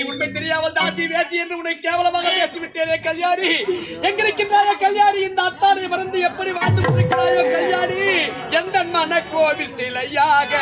உண்மை தெரியாமல் தாசி பேசி என்று உன்னை கேவலமாக பேசிவிட்டேனே கல்யாணி. எங்கிருக்கின்றாய கல்யாணி? இந்த அத்தானை மறந்து எப்படி வாழ்ந்து கொண்டிருக்கிறாயோ கல்யாணி? எந்த மன கோவில் சிலையாக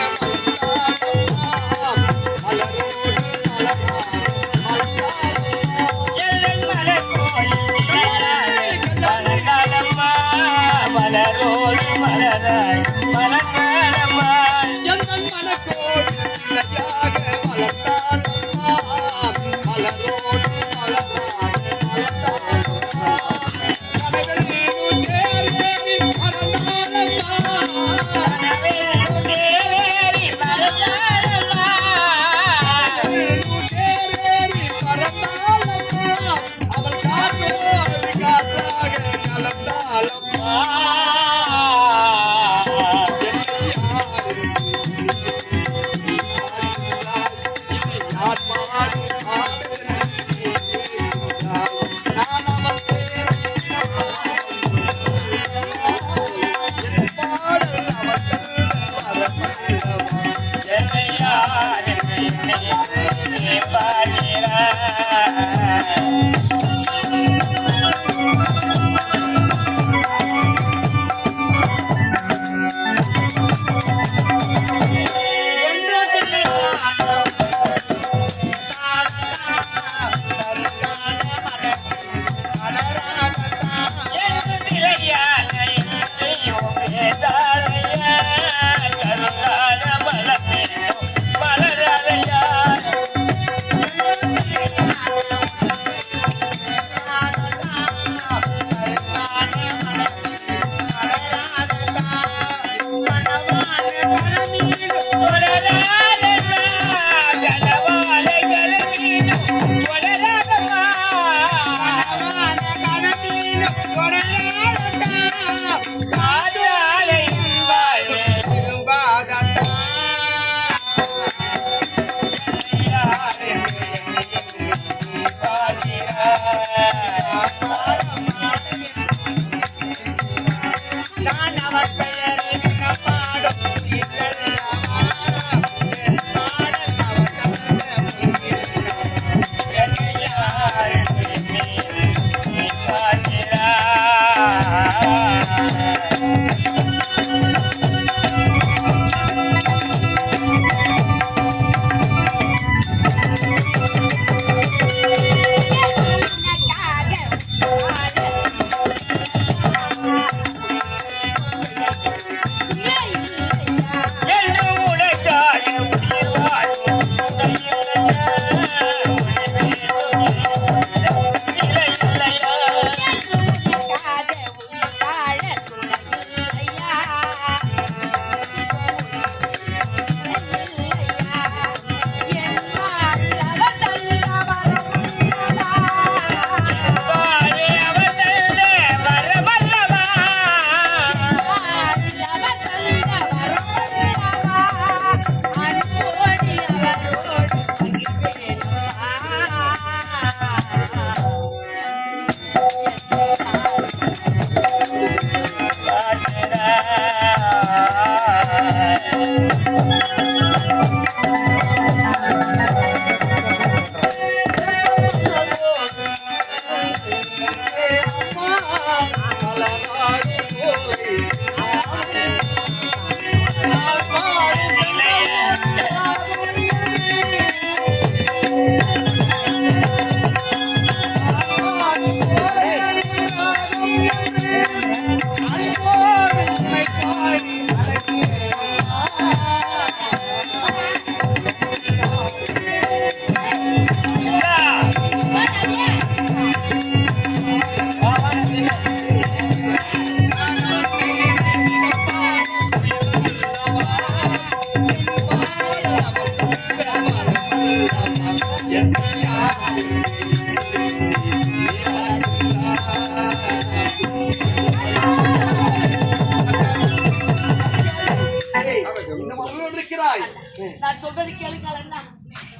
நான் சொல்றது கேளுங்கள் அண்ணா.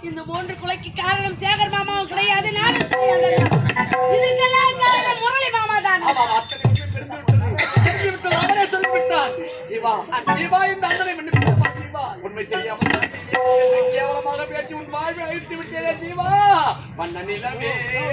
இந்த மூன்று கொலைக்கு காரணம் சேகர் மாமாவும் கிடையாது, நானும் கிடையாது. இதுக்கெல்லாம் காரணம் முரளி மாமா தான். உண்மை தெரியாமல் கேவலமாக பேசி உன் வாழ்வை கைவிட்டு விட்டேனே ஜீவா. வண்ண நிலவே